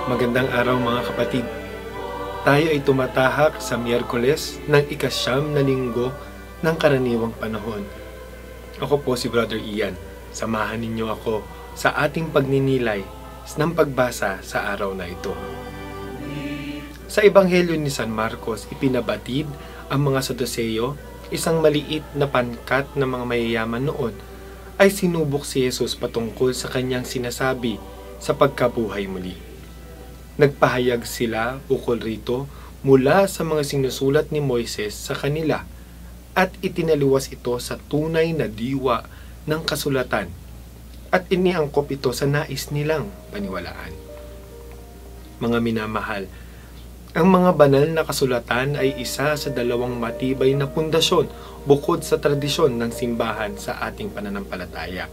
Magandang araw mga kapatid. Tayo ay tumatahak sa Miyerkules ng ika-9 na linggo ng karaniwang panahon. Ako po si Brother Ian. Samahan ninyo ako sa ating pagninilay ng pagbasa sa araw na ito. Sa Ebanghelyo ni San Marcos, ipinabatid ang mga Saduceo, isang maliit na pangkat ng mga mayayaman noon, ay sinubok si Jesus patungkol sa kanyang sinasabi sa pagkabuhay muli. Nagpahayag sila ukol rito mula sa mga sinusulat ni Moises sa kanila at itinaliwas ito sa tunay na diwa ng kasulatan at iniangkop ito sa nais nilang paniwalaan. Mga minamahal, ang mga banal na kasulatan ay isa sa dalawang matibay na pundasyon bukod sa tradisyon ng simbahan sa ating pananampalataya.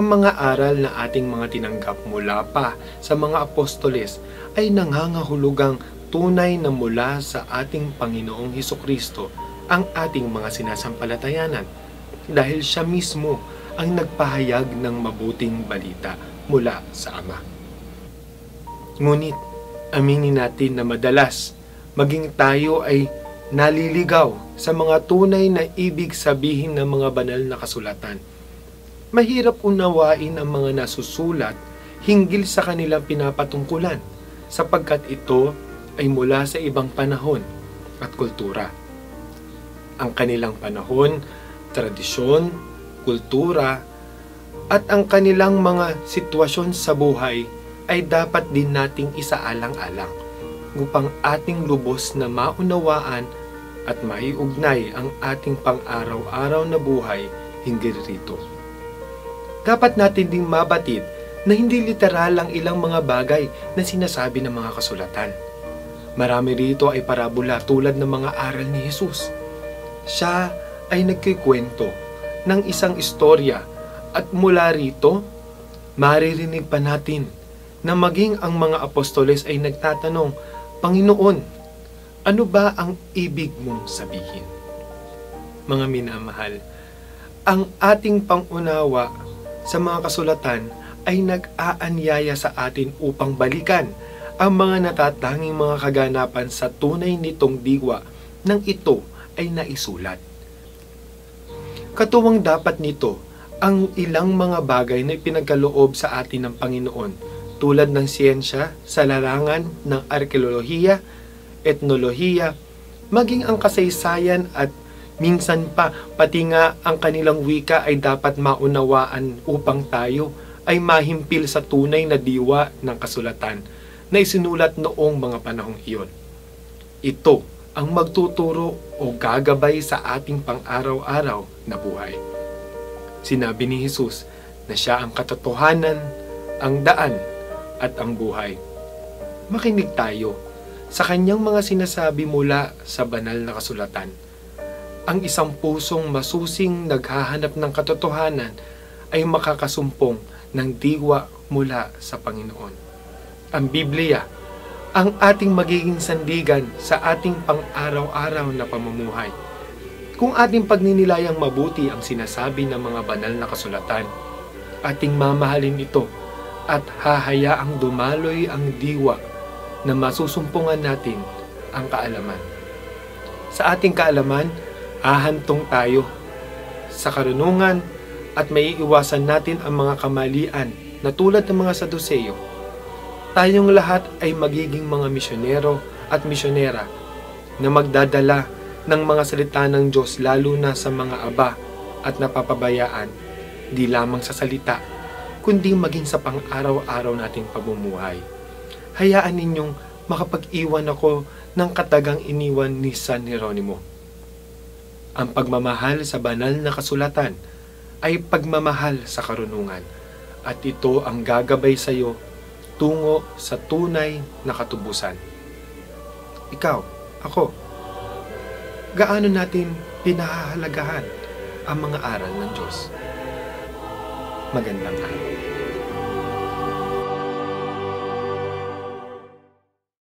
Ang mga aral na ating mga tinanggap mula pa sa mga apostoles ay nangangahulugang tunay na mula sa ating Panginoong Hesukristo ang ating mga sinasampalatayanan dahil siya mismo ang nagpahayag ng mabuting balita mula sa Ama. Ngunit aminin natin na madalas maging tayo ay naliligaw sa mga tunay na ibig sabihin ng mga banal na kasulatan. Mahirap unawain ang mga nasusulat hinggil sa kanilang pinapatungkulan sapagkat ito ay mula sa ibang panahon at kultura. Ang kanilang panahon, tradisyon, kultura, at ang kanilang mga sitwasyon sa buhay ay dapat din nating isaalang-alang upang ating lubos na maunawaan at maiugnay ang ating pang-araw-araw na buhay hinggil rito. Dapat natin ding mabatid na hindi literal ang ilang mga bagay na sinasabi ng mga kasulatan. Marami rito ay parabola tulad ng mga aral ni Jesus. Siya ay nagkikwento ng isang istorya at mula rito, maririnig pa natin na maging ang mga apostoles ay nagtatanong, Panginoon, ano ba ang ibig mong sabihin? Mga minamahal, ang ating pangunawa sa mga kasulatan ay nag-aanyaya sa atin upang balikan ang mga natatanging mga kaganapan sa tunay nitong diwa nang ito ay naisulat. Katuwang dapat nito ang ilang mga bagay na ipinagkaloob sa atin ng Panginoon tulad ng siyensya sa larangan ng arkeolohiya, etnolohiya, maging ang kasaysayan at minsan pa pati nga ang kanilang wika ay dapat maunawaan upang tayo ay mahimpil sa tunay na diwa ng kasulatan na isinulat noong mga panahong iyon. Ito ang magtuturo o gagabay sa ating pang-araw-araw na buhay. Sinabi ni Jesus na siya ang katotohanan, ang daan at ang buhay. Makinig tayo sa kanyang mga sinasabi mula sa banal na kasulatan. Ang isang pusong masusing naghahanap ng katotohanan ay makakasumpong ng diwa mula sa Panginoon. Ang Biblia, ang ating magiging sandigan sa ating pang-araw-araw na pamumuhay. Kung ating pagninilayang mabuti ang sinasabi ng mga banal na kasulatan, ating mamahalin ito at hahayaang dumaloy ang diwa na masusumpungan natin ang kaalaman. Sa ating kaalaman, hahantong tayo sa karunungan at maiiwasan natin ang mga kamalian na tulad ng mga Saduceo. Tayong lahat ay magiging mga misyonero at misyonera na magdadala ng mga salita ng Diyos lalo na sa mga aba at napapabayaan, di lamang sa salita, kundi maging sa pang-araw-araw nating pamumuhay. Hayaan ninyong makapag-iwan ako ng katagang iniwan ni San Jeronimo. Ang pagmamahal sa banal na kasulatan ay pagmamahal sa karunungan at ito ang gagabay sa iyo tungo sa tunay na katubusan. Ikaw, ako, gaano natin pinahahalagahan ang mga aral ng Diyos? Magandang araw.